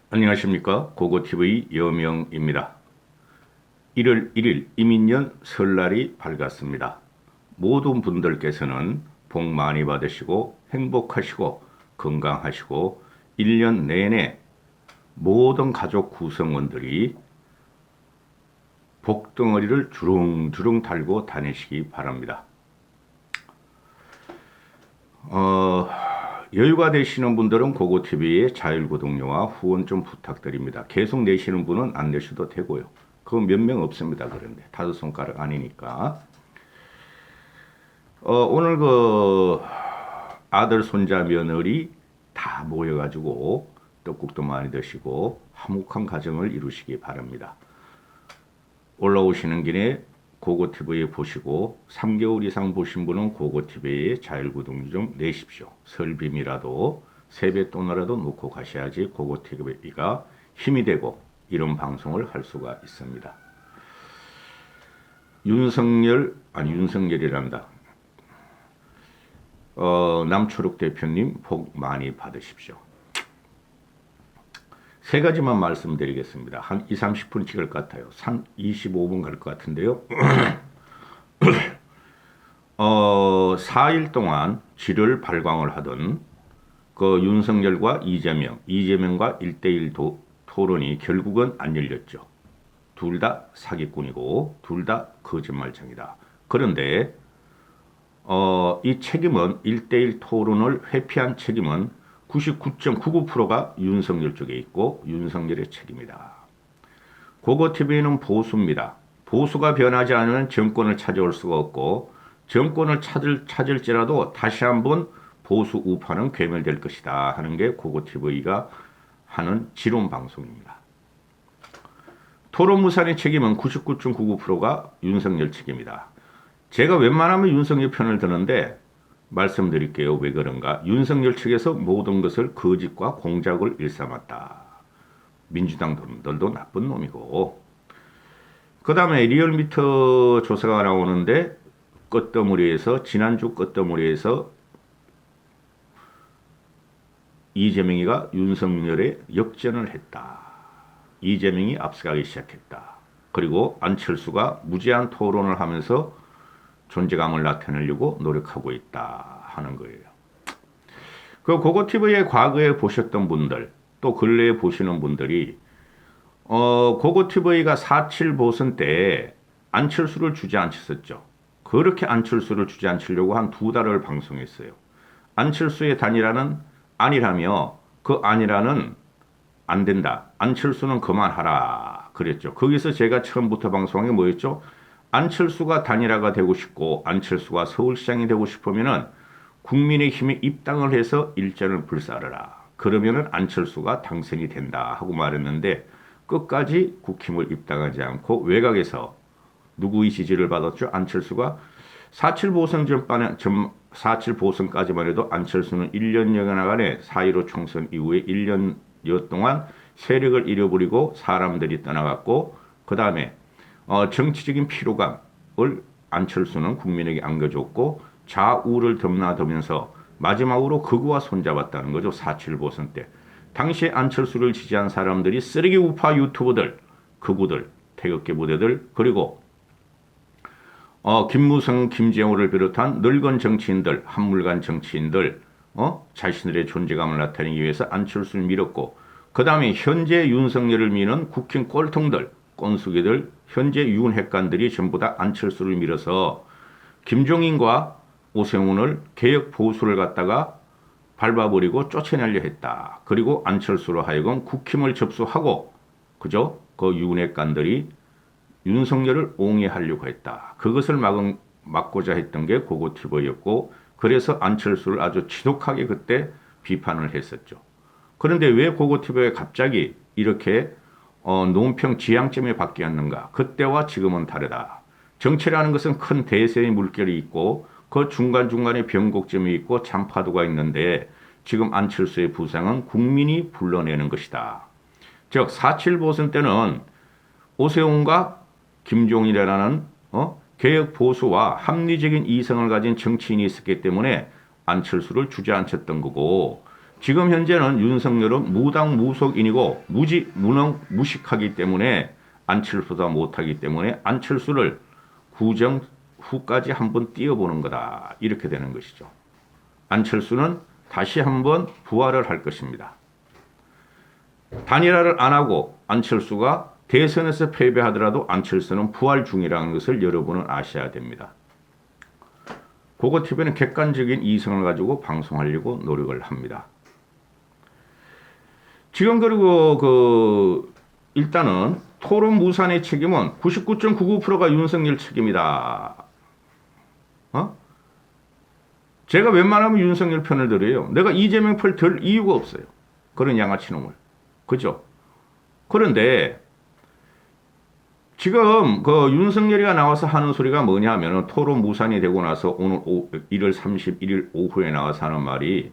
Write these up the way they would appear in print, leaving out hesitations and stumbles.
안녕하십니까. 고고TV 여명입니다. 1월 1일 이민년 설날이 밝았습니다. 모든 분들께서는 복 많이 받으시고 행복하시고 건강하시고 1년 내내 모든 가족 구성원들이 복덩어리를 주렁주렁 달고 다니시기 바랍니다. 여유가 되시는 분들은 고고TV의 자율구독료와 후원 좀 부탁드립니다. 계속 내시는 분은 안 내셔도 되고요. 그거 몇 명 없습니다. 그런데 다섯 손가락 아니니까. 오늘 아들, 손자, 며느리 다 모여가지고 떡국도 많이 드시고 화목한 가정을 이루시기 바랍니다. 올라오시는 길에 고고TV 보시고 3개월 이상 보신 분은 고고TV에 자율구독 좀 내십시오. 설빔이라도 세뱃돈이라도 놓고 가셔야지 고고TV가 힘이 되고 이런 방송을 할 수가 있습니다. 윤석열이란다. 남초록 대표님 복 많이 받으십시오. 세 가지만 말씀드리겠습니다. 한 2, 30분 찍을 것 같아요. 25분 갈 것 같은데요. 4일 동안 질을 발광을 하던 그 윤석열과 이재명과 1대1 토론이 결국은 안 열렸죠. 둘 다 사기꾼이고 둘 다 거짓말쟁이다. 그런데 이 책임은 1대1 토론을 회피한 책임은 99.99%가 윤석열 쪽에 있고 윤석열의 책임이다. 고고TV는 보수입니다. 보수가 변하지 않으면 정권을 찾아올 수가 없고 정권을 찾을지라도 다시 한번 보수 우파는 괴멸될 것이다 하는 게 고고TV가 하는 지론 방송입니다. 토론무산의 책임은 99.99%가 윤석열 책임이다. 제가 웬만하면 윤석열 편을 드는데 말씀드릴게요. 왜 그런가? 윤석열 측에서 모든 것을 거짓과 공작을 일삼았다. 민주당 놈들도 나쁜 놈이고. 그 다음에 리얼미터 조사가 나오는데 지난주 끝더무리에서 이재명이가 윤석열에 역전을 했다. 이재명이 앞서가기 시작했다. 그리고 안철수가 무제한 토론을 하면서 존재감을 나타내려고 노력하고 있다 하는 거예요. 그 고고TV의 과거에 보셨던 분들 또 근래에 보시는 분들이 고고TV가 4.7 보선 때 안철수를 주저앉혔었죠. 그렇게 안철수를 주저앉히려고 한 2달을 방송했어요. 안철수의 단일화는 아니라며 그 아니라는 안 된다. 안철수는 그만하라 그랬죠. 거기서 제가 처음부터 방송한 게 뭐였죠? 안철수가 단일화가 되고 싶고 안철수가 서울시장이 되고 싶으면은 국민의힘에 입당을 해서 일전을 불사르라. 그러면은 안철수가 당선이 된다 하고 말했는데 끝까지 국힘을 입당하지 않고 외곽에서 누구의 지지를 받았죠? 안철수가 4.7 보선까지만 해도 안철수는 1년여간에 4.15 총선 이후에 1년여 동안 세력을 잃어버리고 사람들이 떠나갔고 그 다음에 정치적인 피로감을 안철수는 국민에게 안겨줬고 좌우를 덤나들면서 마지막으로 극우와 손잡았다는 거죠. 4.7 보선 때. 당시에 안철수를 지지한 사람들이 쓰레기 우파 유튜버들, 극우들, 태극기 부대들 그리고 김무성, 김재호를 비롯한 늙은 정치인들, 한물간 정치인들 자신들의 존재감을 나타내기 위해서 안철수를 밀었고 그 다음에 현재 윤석열을 미는 국힘 꼴통들, 꼰수기들, 현재 윤핵관들이 전부 다 안철수를 밀어서 김종인과 오세훈을 개혁 보수를 갖다가 밟아버리고 쫓아내려 했다. 그리고 안철수로 하여금 국힘을 접수하고 그죠? 그 윤핵관들이 윤석열을 옹이하려고 했다. 그것을 막고자 했던 게 고고TV였고 그래서 안철수를 아주 지독하게 그때 비판을 했었죠. 그런데 왜 고고TV가 갑자기 이렇게 논평 지향점에 바뀌었는가? 그때와 지금은 다르다. 정치라는 것은 큰 대세의 물결이 있고 그 중간중간에 변곡점이 있고 잔파도가 있는데 지금 안철수의 부상은 국민이 불러내는 것이다. 즉 4.7 보선 때는 오세훈과 김종인이라는 개혁 보수와 합리적인 이성을 가진 정치인이 있었기 때문에 안철수를 주저앉혔던 거고 지금 현재는 윤석열은 무당 무속인이고 무능 무식하기 때문에 안철수보다 못하기 때문에 안철수를 구정 후까지 한번 띄워보는 거다. 이렇게 되는 것이죠. 안철수는 다시 한번 부활을 할 것입니다. 단일화를 안 하고 안철수가 대선에서 패배하더라도 안철수는 부활 중이라는 것을 여러분은 아셔야 됩니다. 고고TV는 객관적인 이성을 가지고 방송하려고 노력을 합니다. 지금 그리고 일단은 토론 무산의 책임은 99.99%가 윤석열 책임이다. 제가 웬만하면 윤석열 편을 들어요. 내가 이재명 편 들 이유가 없어요. 그런 양아치 놈을. 그죠? 그런데 지금 윤석열이가 나와서 하는 소리가 뭐냐 하면 토론 무산이 되고 나서 오늘 1월 31일 오후에 나와서 하는 말이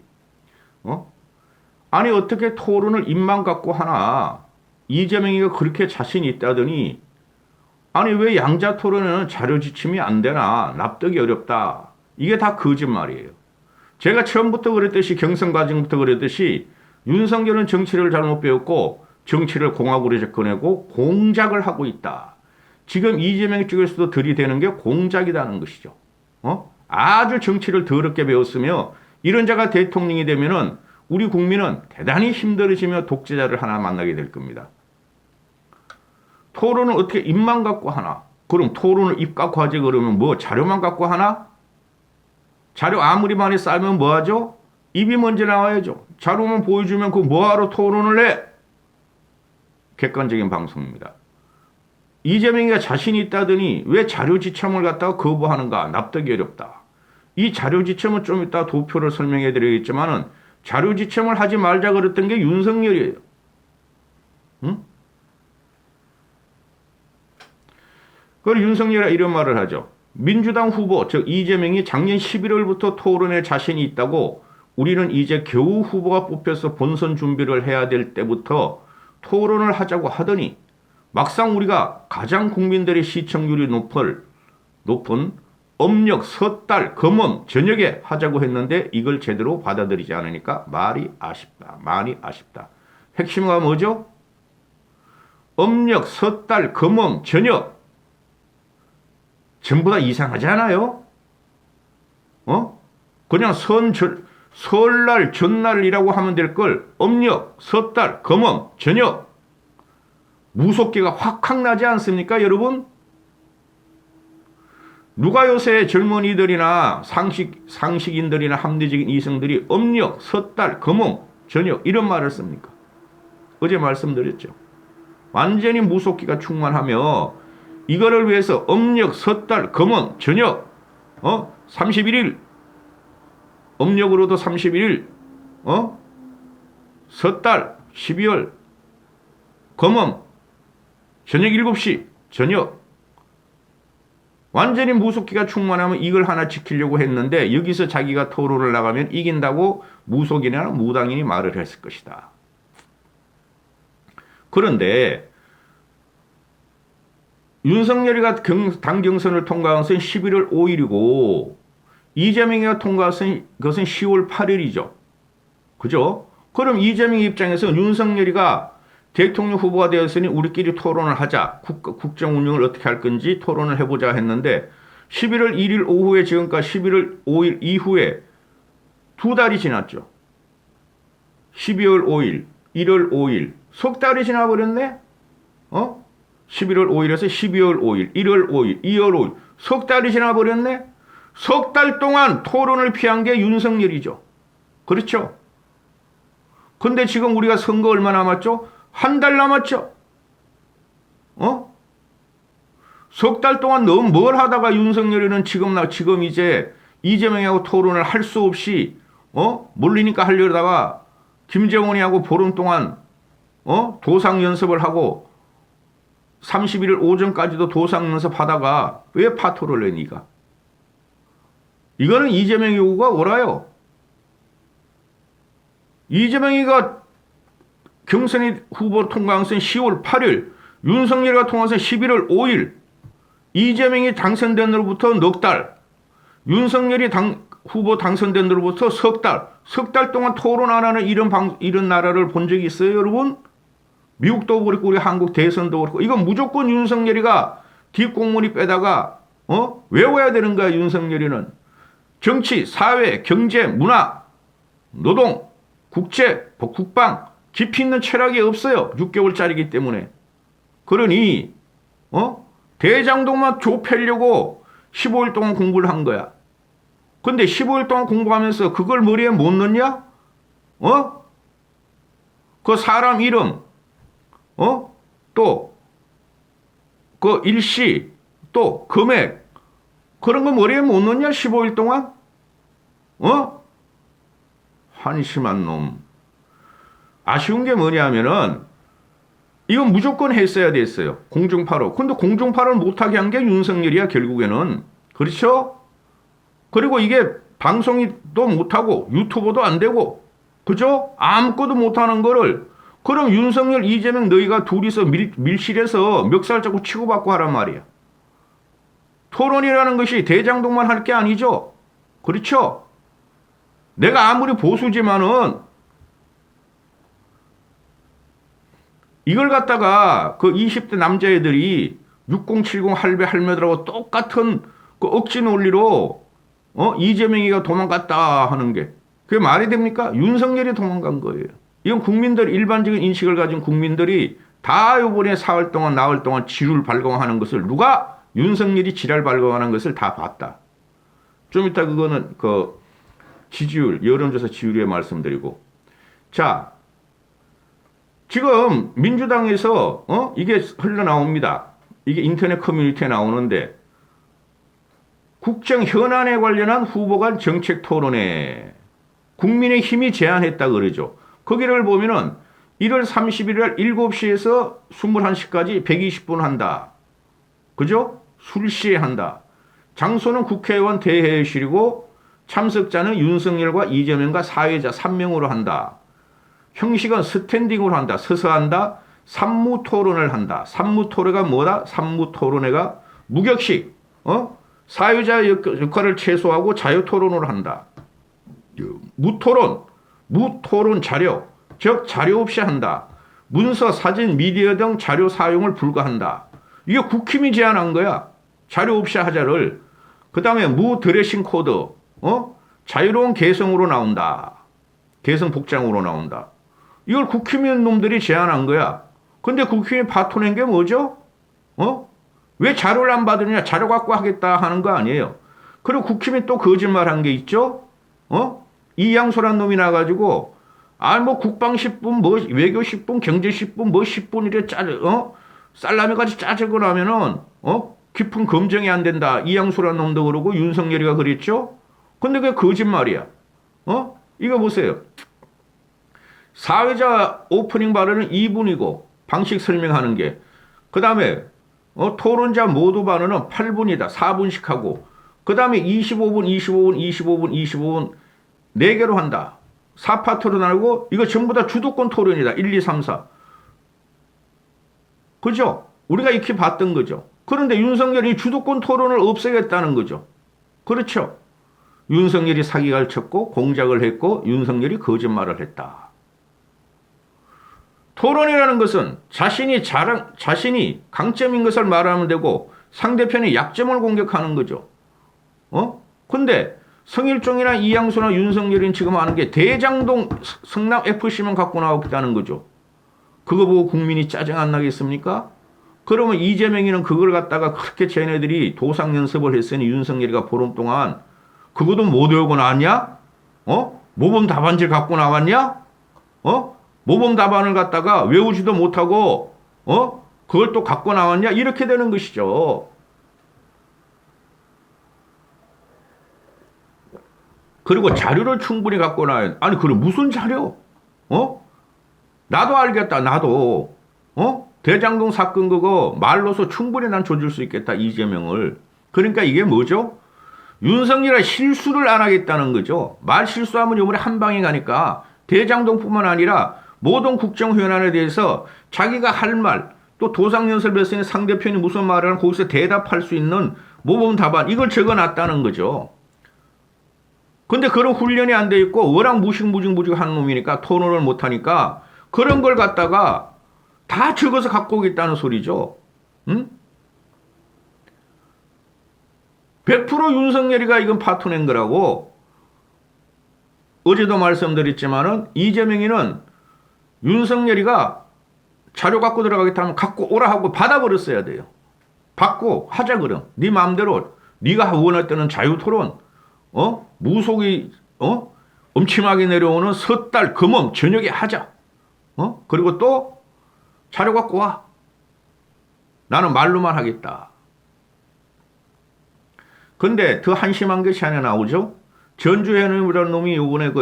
아니 어떻게 토론을 입만 갖고 하나. 이재명이가 그렇게 자신이 있다더니 아니 왜 양자 토론에는 자료 지침이 안 되나. 납득이 어렵다. 이게 다 거짓말이에요. 제가 처음부터 그랬듯이 경선 과정부터 그랬듯이 윤석열은 정치를 잘못 배웠고 정치를 공학으로 접근하고 공작을 하고 있다. 지금 이재명 쪽에서도 들이대는 게 공작이라는 것이죠. 아주 정치를 더럽게 배웠으며 이런 자가 대통령이 되면은 우리 국민은 대단히 힘들어지며 독재자를 하나 만나게 될 겁니다. 토론은 어떻게 입만 갖고 하나? 그럼 토론을 입 갖고 하지 그러면 뭐 자료만 갖고 하나? 자료 아무리 많이 쌓으면 뭐 하죠? 입이 먼저 나와야죠. 자료만 보여주면 그 뭐하러 토론을 해? 객관적인 방송입니다. 이재명이가 자신이 있다더니 왜 자료 지침을 갖다가 거부하는가? 납득이 어렵다. 이 자료 지침은 좀 이따 도표를 설명해 드리겠지만은 자료 지침을 하지 말자 그랬던 게 윤석열이에요. 응? 그걸 윤석열이 이런 말을 하죠. 민주당 후보, 즉 이재명이 작년 11월부터 토론에 자신이 있다고 우리는 이제 겨우 후보가 뽑혀서 본선 준비를 해야 될 때부터 토론을 하자고 하더니 막상 우리가 가장 국민들의 시청률이 높은 음력 섣달 금음 저녁에 하자고 했는데 이걸 제대로 받아들이지 않으니까 말이 아쉽다. 많이 아쉽다. 핵심은 뭐죠? 음력 섣달 금음 저녁 전부 다 이상하지 않아요? 그냥 설날 전날이라고 하면 될 걸 음력 섣달 금음 저녁 무속기가 확확 나지 않습니까 여러분? 누가 요새 젊은이들이나 상식인들이나 합리적인 이성들이 음력 섣달 금음 저녁 이런 말을 씁니까? 어제 말씀드렸죠. 완전히 무속기가 충만하며 이거를 위해서 음력 섣달 금음 저녁 31일 음력으로도 31일 섣달 12월 금음 저녁 7시 저녁 완전히 무속기가 충만하면 이걸 하나 지키려고 했는데 여기서 자기가 토론을 나가면 이긴다고 무속인이나 무당인이 말을 했을 것이다. 그런데 윤석열이가 당 경선을 통과한 것은 11월 5일이고 이재명이가 통과한 것은 10월 8일이죠. 그죠? 그럼 이재명 입장에서 윤석열이가 대통령 후보가 되었으니 우리끼리 토론을 하자. 국정 운영을 어떻게 할 건지 토론을 해보자 했는데 11월 1일 오후에 지금까지 11월 5일 이후에 2달이 지났죠. 12월 5일, 1월 5일, 석 달이 지나버렸네? 11월 5일에서 12월 5일, 1월 5일, 2월 5일, 석 달이 지나버렸네? 석 달 동안 토론을 피한 게 윤석열이죠. 그렇죠? 근데 지금 우리가 선거 얼마 남았죠? 한 달 남았죠? 석 달 동안 너 뭘 하다가 윤석열이는 지금 이제 이재명하고 토론을 할 수 없이, 몰리니까 하려다가 김재원이하고 보름 동안, 도상 연습을 하고 31일 오전까지도 도상 연습하다가 왜 파토를 내, 니가? 이거는 이재명 요구가 옳아요. 이재명이가 경선이 후보 통과한 것은 10월 8일, 윤석열이가 통과한 것은 11월 5일, 이재명이 당선된 날로부터 넉 달, 윤석열이 후보 당선된 데로부터 석 달 동안 토론 안 하는 이런 나라를 본 적이 있어요, 여러분? 미국도 그렇고 우리 한국 대선도 그렇고 이건 무조건 윤석열이가 뒷공무니 빼다가 외워야 되는 거야. 윤석열이는 정치, 사회, 경제, 문화, 노동, 국제, 국방 깊이 있는 철학이 없어요. 6개월짜리이기 때문에. 그러니 대장동만 좁히려고 15일 동안 공부를 한 거야. 근데 15일 동안 공부하면서 그걸 머리에 못 넣냐? 그 사람 이름, 또 그 일시, 또 금액 그런 거 머리에 못 넣냐? 15일 동안? 한심한 놈. 아쉬운 게 뭐냐면은 이건 무조건 했어야 됐어요. 공중파로. 근데 공중파를 못하게 한 게 윤석열이야 결국에는. 그렇죠? 그리고 이게 방송도 못하고 유튜버도 안 되고 그죠? 아무것도 못하는 거를 그럼 윤석열, 이재명 너희가 둘이서 밀실에서 멱살 잡고 치고받고 하란 말이야. 토론이라는 것이 대장동만 할 게 아니죠. 그렇죠? 내가 아무리 보수지만은 이걸 갖다가 그 20대 남자애들이 6070 할배 할매들하고 똑같은 그 억지 논리로 이재명이가 도망갔다 하는 게 그게 말이 됩니까? 윤석열이 도망간 거예요. 이건 국민들 일반적인 인식을 가진 국민들이 다 이번에 사흘 동안 나흘 동안 지를 발광하는 것을 누가 윤석열이 지랄 발광하는 것을 다 봤다. 좀 이따 그거는 그 지지율 여론조사 지지율에 말씀드리고 자 지금 민주당에서 이게 흘러나옵니다. 이게 인터넷 커뮤니티에 나오는데 국정 현안에 관련한 후보 간 정책 토론회 국민의힘이 제안했다 그러죠. 거기를 보면은 1월 31일 7시에서 21시까지 120분 한다. 그죠? 술시에 한다. 장소는 국회의원 대회실이고 참석자는 윤석열과 이재명과 사회자 3명으로 한다. 형식은 스탠딩으로 한다. 서서 한다. 산무토론을 한다. 산무토론회가 뭐다? 산무토론회가 무격식 사회자 역할을 최소화하고 자유토론으로 한다. 무토론 자료, 즉 자료 없이 한다. 문서, 사진, 미디어 등 자료 사용을 불가한다. 이게 국힘이 제안한 거야. 자료 없이 하자를. 그 다음에 무드레싱 코드, 자유로운 개성으로 나온다. 개성 복장으로 나온다. 이걸 국힘인 놈들이 제안한 거야. 근데 국힘이 파토낸 게 뭐죠? 왜 자료를 안 받으냐? 자료 갖고 하겠다 하는 거 아니에요. 그리고 국힘이 또 거짓말 한 게 있죠? 이양소란 놈이 나가지고, 뭐 국방 10분, 뭐 외교 10분, 경제 10분, 뭐 10분이래 쌀라미까지 짜증을 하면은, 깊은 검증이 안 된다. 이양소란 놈도 그러고 윤석열이가 그랬죠? 근데 그게 거짓말이야. 이거 보세요. 사회자 오프닝 발언은 2분이고, 방식 설명하는 게. 그 다음에, 토론자 모두 발언은 8분이다. 4분씩 하고. 그 다음에 25분, 25분, 25분, 25분, 4개로 한다. 4파트로 나누고, 이거 전부 다 주도권 토론이다. 1, 2, 3, 4. 그죠? 우리가 익히 봤던 거죠. 그런데 윤석열이 주도권 토론을 없애겠다는 거죠. 그렇죠? 윤석열이 사기를 쳤고, 공작을 했고, 윤석열이 거짓말을 했다. 토론이라는 것은 자신이 강점인 것을 말하면 되고, 상대편의 약점을 공격하는 거죠. 근데, 성일종이나 이양수나 윤석열은 지금 하는 게 대장동 성남 FC만 갖고 나오겠다는 거죠. 그거 보고 국민이 짜증 안 나겠습니까? 그러면 이재명이는 그걸 갖다가 그렇게 쟤네들이 도상 연습을 했으니 윤석열이가 보름 동안 그것도 못 외우고 나왔냐? 모범 답안지를 갖고 나왔냐? 모범 답안을 갖다가 외우지도 못하고 그걸 또 갖고 나왔냐? 이렇게 되는 것이죠. 그리고 자료를 충분히 갖고 나와야 아니 그럼 무슨 자료? 나도 알겠다. 나도 대장동 사건 그거 말로서 충분히 난 조질 수 있겠다. 이재명을. 그러니까 이게 뭐죠? 윤석열이 실수를 안 하겠다는 거죠. 말 실수하면 이번에 한 방에 가니까 대장동뿐만 아니라 모든 국정 현안에 대해서 자기가 할 말, 또 도상연설 했으니 상대편이 무슨 말을 하면 거기서 대답할 수 있는 모범 답안 이걸 적어놨다는 거죠. 근데 그런 훈련이 안 돼 있고 워낙 무식무직 하는 놈이니까 토론을 못 하니까 그런 걸 갖다가 다 적어서 갖고 오겠다는 소리죠. 응? 100% 윤석열이가 이건 파토낸 거라고. 어제도 말씀드렸지만은 이재명이는 윤석열이가 자료 갖고 들어가겠다 하면 갖고 오라 하고 받아버렸어야 돼요. 받고 하자 그럼. 네 마음대로 네가 원할 때는 자유토론, 무속이 엄침하게 내려오는 섣달 금엄 저녁에 하자. 그리고 또 자료 갖고 와. 나는 말로만 하겠다. 근데 더 한심한 것이 하나 나오죠. 전주현이라는 놈이 요번에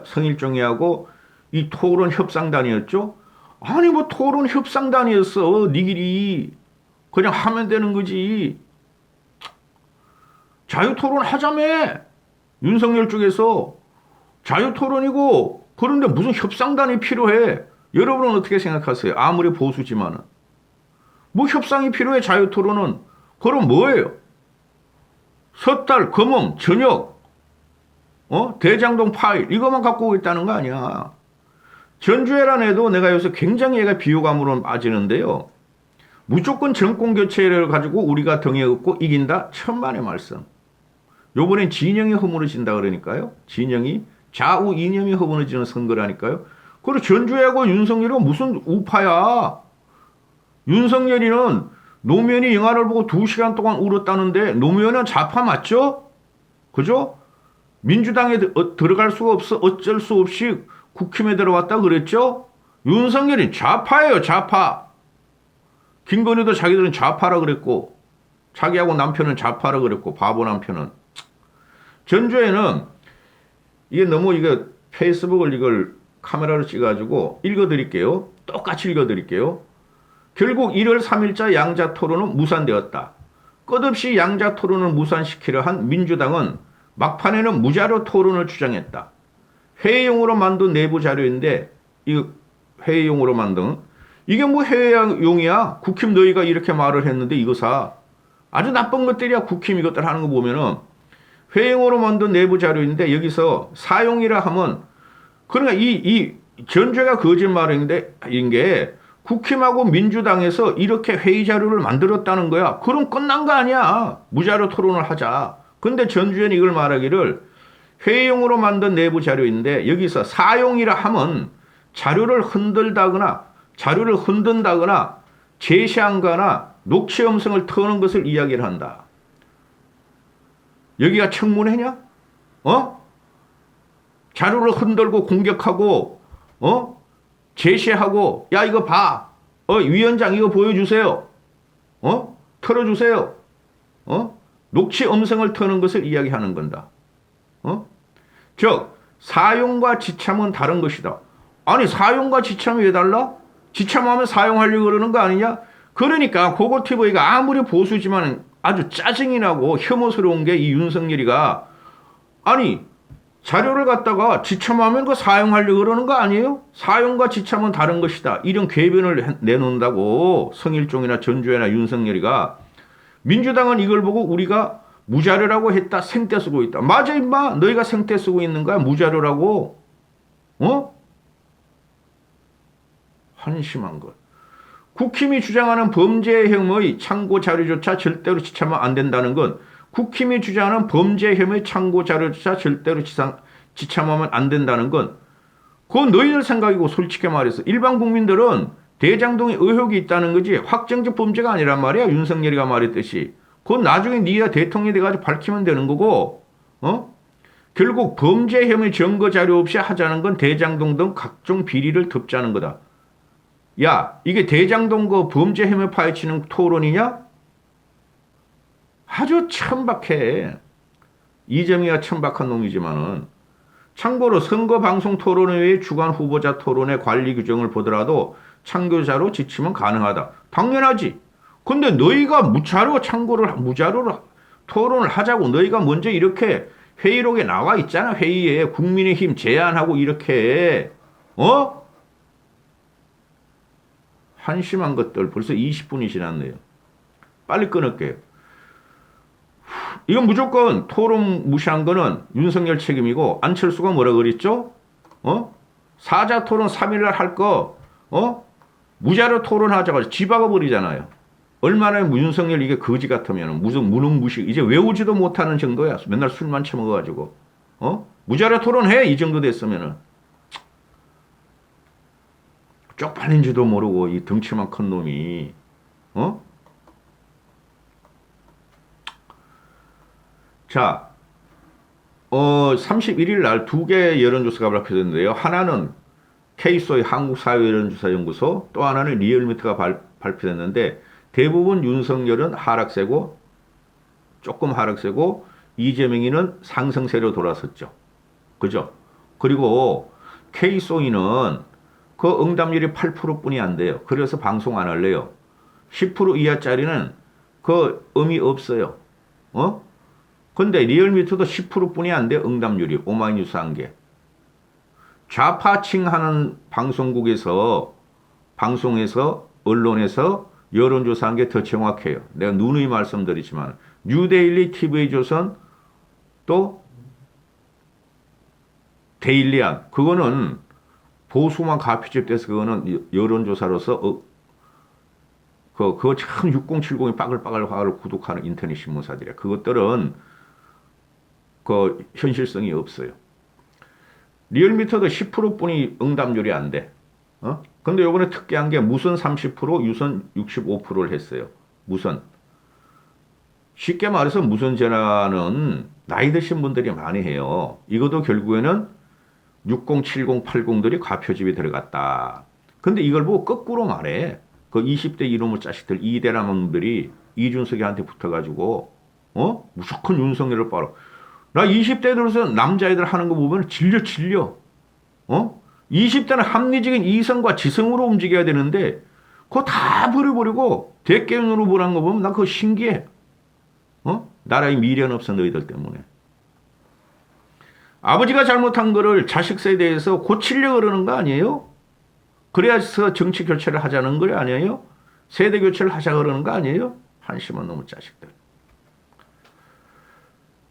성일종이하고 이 토론 협상단이었죠. 아니 뭐 토론 협상단이었어. 니들이 그냥 하면 되는 거지. 자유토론 하자며. 윤석열 쪽에서 자유토론이고 그런데 무슨 협상단이 필요해. 여러분은 어떻게 생각하세요? 아무리 보수지만은. 뭐 협상이 필요해 자유토론은. 그럼 뭐예요? 섣달, 금엄, 저녁, 대장동 파일 이것만 갖고 오겠다는 거 아니야. 전주회란에도 내가 여기서 굉장히 얘가 비호감으로 빠지는데요. 무조건 정권 교체를 가지고 우리가 등에 업고 이긴다? 천만의 말씀. 요번엔 진영이 허물어진다 그러니까요. 진영이 좌우 이념이 허물어지는 선거라니까요. 그리고 전주회하고 윤석열이가 무슨 우파야. 윤석열이는 노무현이 영화를 보고 2시간 동안 울었다는데 노무현은 좌파 맞죠? 그죠? 민주당에 들어갈 수가 없어 어쩔 수 없이 국힘에 들어왔다 그랬죠? 윤석열이 좌파예요 좌파. 김건희도 자기들은 좌파라 그랬고 자기하고 남편은 좌파라 그랬고 바보 남편은. 전주에는 이게 너무 페이스북을 이걸 카메라로 찍어가지고 읽어드릴게요. 똑같이 읽어드릴게요. 결국 1월 3일자 양자 토론은 무산되었다. 끝없이 양자 토론을 무산시키려 한 민주당은 막판에는 무자료 토론을 주장했다. 회의용으로 만든 내부 자료인데 이거 회의용으로 만든 이게 뭐 회의용이야? 국힘 너희가 이렇게 말을 했는데 이거사 아주 나쁜 것들이야. 국힘 이것들 하는 거 보면은 회의용으로 만든 내부 자료인데 여기서 사용이라 하면 그러니까 이 전제가 거짓말인데 이게 국힘하고 민주당에서 이렇게 회의 자료를 만들었다는 거야. 그럼 끝난 거 아니야. 무자료 토론을 하자. 근데 전주현이 이걸 말하기를 회의용으로 만든 내부 자료인데 여기서 사용이라 하면 자료를 흔든다거나 제시한거나 녹취 음성을 터는 것을 이야기를 한다. 여기가 청문회냐? 자료를 흔들고 공격하고 제시하고 야 이거 봐. 위원장 이거 보여주세요. 털어주세요. 녹취 음성을 터는 것을 이야기하는 건다. 즉 사용과 지참은 다른 것이다. 아니 사용과 지참이 왜 달라? 지참하면 사용하려고 그러는 거 아니냐? 그러니까 고고TV가 아무리 보수지만 아주 짜증이 나고 혐오스러운 게 이 윤석열이가 아니 자료를 갖다가 지참하면 그거 사용하려고 그러는 거 아니에요? 사용과 지참은 다른 것이다. 이런 궤변을 내놓는다고 성일종이나 전주회나 윤석열이가. 민주당은 이걸 보고 우리가 무자료라고 했다. 생떼 쓰고 있다. 맞아 임마. 너희가 생떼 쓰고 있는 거야. 무자료라고. 한심한 것. 국힘이 주장하는 범죄 혐의 참고 자료조차 절대로 지참하면 안 된다는 건 국힘이 주장하는 범죄 혐의 참고 자료조차 절대로 지참하면 안 된다는 건 그건 너희들 생각이고 솔직히 말해서 일반 국민들은 대장동에 의혹이 있다는 거지 확정적 범죄가 아니란 말이야. 윤석열이가 말했듯이. 그건 나중에 네가 대통령이 돼가지고 밝히면 되는 거고 결국 범죄 혐의 증거 자료 없이 하자는 건 대장동 등 각종 비리를 덮자는 거다. 야 이게 대장동 그 범죄 혐의 파헤치는 토론이냐? 아주 천박해. 이재명이가 천박한 놈이지만은 참고로 선거방송토론회의 주간 후보자 토론의 관리 규정을 보더라도 참고자로 지침은 가능하다. 당연하지. 근데 너희가 무자료로 토론을 하자고 너희가 먼저 이렇게 회의록에 나와 있잖아. 회의에 국민의힘 제안하고 이렇게 한심한 것들 벌써 20분이 지났네요. 빨리 끊을게요. 이건 무조건 토론 무시한 거는 윤석열 책임이고 안철수가 뭐라 그랬죠? 사자 토론 3일날 할 거, 무자료 토론하자고 쥐박아 버리잖아요. 얼마나 윤석열 이게 거지 같으면 무슨 무능무식 이제 외우지도 못하는 정도야. 맨날 술만 처먹어가지고 무자료 토론해 이 정도 됐으면은 쪽팔린지도 모르고 이 덩치만 큰 놈이 자 31일 날 두 개의 여론조사가 발표됐는데요. 하나는 K소의 한국사회여론조사연구소, 또 하나는 리얼미터가 발표됐는데 대부분 윤석열은 하락세고 조금 하락세고 이재명이는 상승세로 돌아섰죠. 그죠? 그리고 K소이는 그 응답률이 8%뿐이 안 돼요. 그래서 방송 안 할래요. 10% 이하짜리는 그 의미 없어요. 근데 리얼미터도 10%뿐이 안 돼요. 응답률이 오마이뉴스 한 게. 좌파층 하는 방송국에서 방송에서 언론에서 여론조사한 게 더 정확해요. 내가 누누이 말씀드리지만 뉴데일리, TV조선 또 데일리안 그거는 보수만 가피집돼서 그거는 여론조사로서 그거 참 6070이 빠글빠글 화를 구독하는 인터넷 신문사들이야. 그것들은 그 현실성이 없어요. 리얼미터도 10%뿐이 응답률이 안 돼. 근데 요번에 특이한 게 무선 30%, 유선 65%를 했어요. 무선. 쉽게 말해서 무선 전화는 나이 드신 분들이 많이 해요. 이것도 결국에는 60, 70, 80들이 과표집이 들어갔다. 근데 이걸 보고 거꾸로 말해. 그 20대 이놈의 자식들, 이대남들이 이준석이한테 붙어가지고, 무조건 윤석열을 빨아. 나 20대 들어서 남자애들 하는 거 보면 질려. 20대는 합리적인 이성과 지성으로 움직여야 되는데, 그거 다 버려버리고, 대깨문으로 보라는 거 보면 난 그거 신기해. 나라의 미련 없어, 너희들 때문에. 아버지가 잘못한 거를 자식 세대에서 고치려고 그러는 거 아니에요? 그래서 정치 교체를 하자는 거 아니에요? 세대 교체를 하자 그러는 거 아니에요? 한심한 놈의 자식들.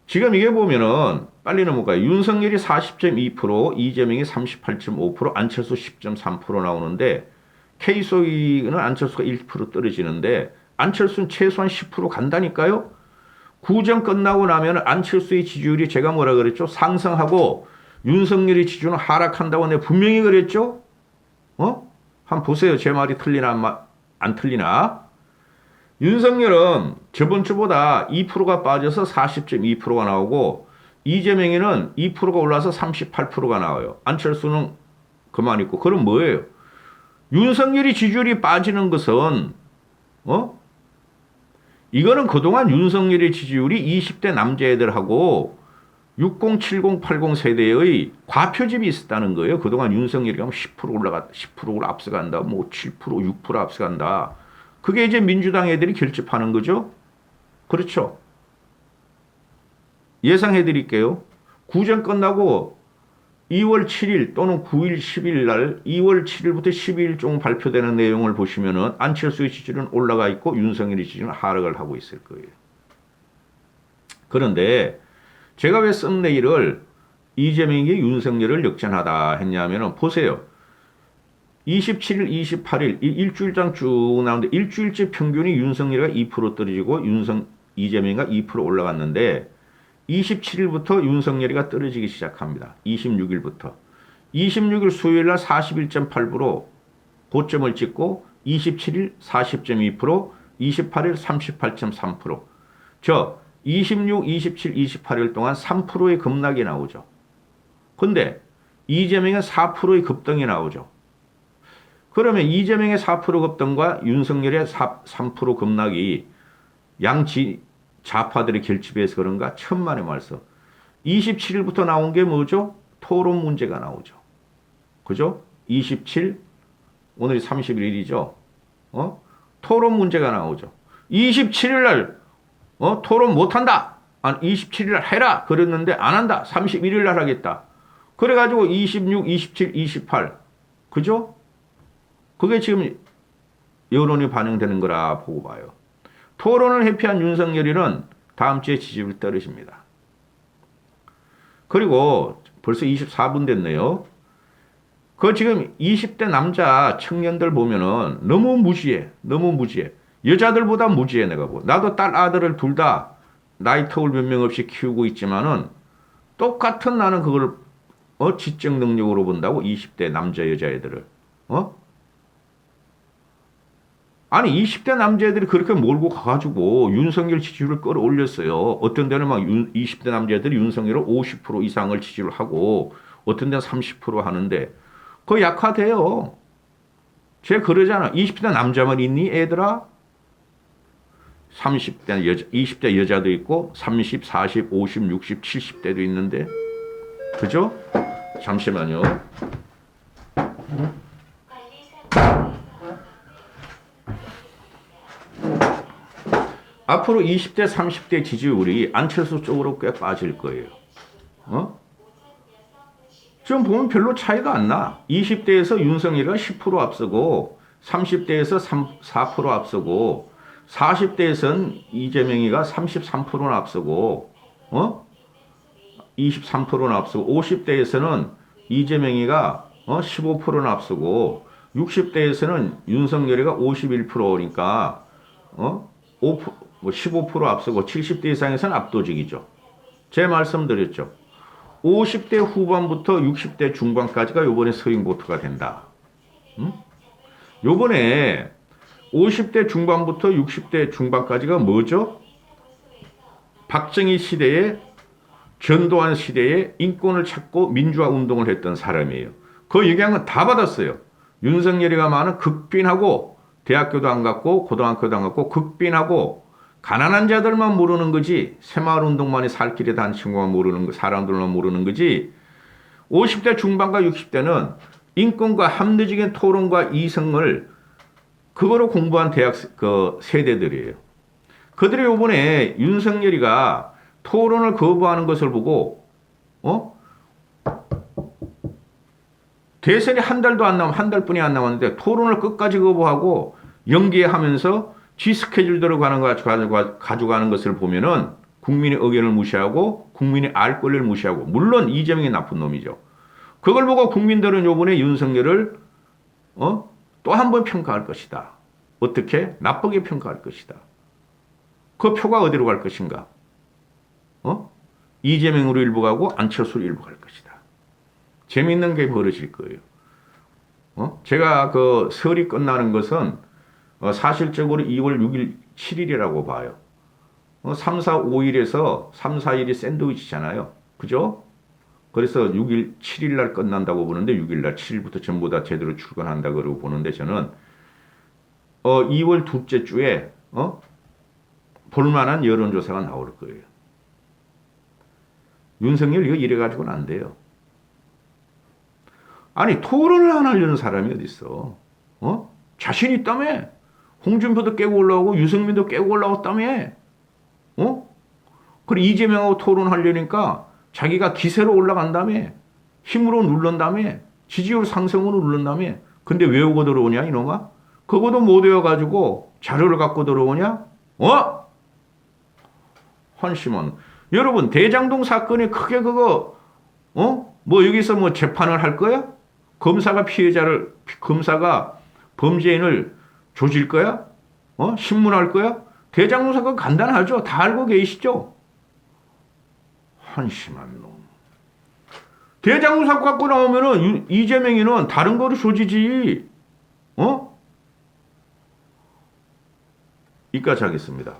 지금 이게 보면은 빨리 넘어가요. 윤석열이 40.2%, 이재명이 38.5%, 안철수 10.3% 나오는데 K소위는 안철수가 1% 떨어지는데 안철수는 최소한 10% 간다니까요. 구정 끝나고 나면 안철수의 지지율이 제가 뭐라 그랬죠? 상승하고 윤석열의 지지율은 하락한다고 내가 분명히 그랬죠? 한번 보세요. 제 말이 틀리나 안 틀리나? 윤석열은 저번 주보다 2%가 빠져서 40.2%가 나오고 이재명이는 2%가 올라서 38%가 나와요. 안철수는 그만 있고. 그럼 뭐예요? 윤석열이 지지율이 빠지는 것은 이거는 그동안 윤석열의 지지율이 20대 남자애들하고 60, 70, 80 세대의 과표집이 있었다는 거예요. 그동안 윤석열이 가면 10% 10%를 앞서간다. 뭐 7%, 6% 앞서간다. 그게 이제 민주당 애들이 결집하는 거죠. 그렇죠. 예상해 드릴게요. 구정 끝나고 2월 7일 또는 9일, 10일 날 2월 7일부터 12일 중 발표되는 내용을 보시면은 안철수의 지지율은 올라가 있고 윤석열의 지지율은 하락을 하고 있을 거예요. 그런데 제가 왜 썸네일을 이재명이 윤석열을 역전하다 했냐면은 보세요. 27일, 28일 일주일장 쭉 나오는데 일주일째 평균이 윤석열이가 2% 떨어지고 이재명이가 2% 올라갔는데 27일부터 윤석열이가 떨어지기 시작합니다. 26일부터. 26일 수요일 날 41.8% 고점을 찍고 27일 40.2%, 28일 38.3%. 저 26, 27, 28일 동안 3%의 급락이 나오죠. 근데 이재명은 4%의 급등이 나오죠. 그러면 이재명의 4% 급등과 윤석열의 3% 급락이 좌파들의 결집에서 그런가? 천만의 말씀. 27일부터 나온 게 뭐죠? 토론 문제가 나오죠. 그죠? 27, 오늘이 31일이죠. 토론 문제가 나오죠. 27일 날, 토론 못한다. 27일 날 해라. 그랬는데 안 한다. 31일 날 하겠다. 그래가지고 26, 27, 28. 그죠? 그게 지금 여론이 반영되는 거라 보고 봐요. 토론을 회피한 윤석열이는 다음 주에 지지율 떨어집니다. 그리고 벌써 24분 됐네요. 그 지금 20대 남자 청년들 보면은 너무 무지해. 너무 무지해. 여자들보다 무지해 내가 보. 나도 딸 아들을 둘 다 나이 터울 변명 없이 키우고 있지만은 똑같은 나는 그걸 지적 능력으로 본다고 20대 남자 여자애들을. 아니 20대 남자애들이 그렇게 몰고 가가지고 윤석열 지지율을 끌어올렸어요. 어떤 데는 막 20대 남자애들이 윤석열을 50% 이상을 지지를 하고 어떤 데는 30% 하는데 그거 약화돼요. 제가 그러잖아. 20대 남자만 있니 애들아? 30대 여자, 20대 여자도 있고 30, 40, 50, 60, 70대도 있는데 그죠? 잠시만요. 앞으로 20대, 30대 지지율이 안철수 쪽으로 꽤 빠질 거예요. 지금 보면 별로 차이가 안 나. 20대에서 윤석열이가 10% 앞서고 30대에서 4% 앞서고 40대에선 이재명이가 33%는 앞서고 23%는 앞서고 50대에서는 이재명이가 15%는 앞서고 60대에서는 윤석열이가 51%니까 15% 앞서고 70대 이상에서는 압도적이죠. 제 말씀드렸죠. 50대 후반부터 60대 중반까지가 요번에 스윙 보트가 된다. 요번에 50대 중반부터 60대 중반까지가 뭐죠? 박정희 시대에 전두환 시대에 인권을 찾고 민주화 운동을 했던 사람이에요. 그 영향은 다 받았어요. 윤석열이가 많은 극빈하고 대학교도 안 갔고 고등학교도 안 갔고 극빈하고 가난한 자들만 모르는 거지 새마을 운동만이 살 길에 단 친구만 모르는 거 사람들만 모르는 거지 50대 중반과 60대는 인권과 합리적인 토론과 이성을 그거로 공부한 대학 그 세대들이에요. 그들이 이번에 윤석열이가 토론을 거부하는 것을 보고 대선이 한 달도 안 한 달뿐이 안 남았는데 토론을 끝까지 거부하고 연기하면서 지 스케줄대로 가져가는 것을 보면은 국민의 의견을 무시하고 국민의 알 권리를 무시하고 물론 이재명이 나쁜 놈이죠. 그걸 보고 국민들은 요번에 윤석열을 또 한 번 평가할 것이다. 어떻게? 나쁘게 평가할 것이다. 그 표가 어디로 갈 것인가? 이재명으로 일부 가고 안철수로 일부 갈 것이다. 재미있는 게 벌어질 거예요. 제가 그 설이 끝나는 것은 사실적으로 2월 6일, 7일이라고 봐요. 3, 4, 5일에서 3, 4일이 샌드위치잖아요. 그죠? 그래서 6일, 7일 날 끝난다고 보는데 6일 날, 7일부터 전부 다 제대로 출근한다 그러고 보는데 저는 2월 둘째 주에 볼만한 여론조사가 나올 거예요. 윤석열 이거 이래가지고는 안 돼요. 아니 토론을 안 하려는 사람이 어디 있어? 자신 있다며? 홍준표도 깨고 올라오고 유승민도 깨고 올라왔다며? 그리고 이재명하고 토론하려니까 자기가 기세로 올라간다며? 힘으로 누른다며? 지지율 상승으로 누른다며? 근데 왜 오고 들어오냐 이놈아? 그거도 못 외워가지고 자료를 갖고 들어오냐? 한심한. 여러분 대장동 사건이 크게 그거 뭐 여기서 뭐 재판을 할 거야? 검사가 범죄인을 조질 거야? 신문할 거야? 대장동 사건 간단하죠? 다 알고 계시죠? 한심한 놈. 대장동 사건 갖고 나오면은 이재명이는 다른 거로 조지지. 이까지 하겠습니다.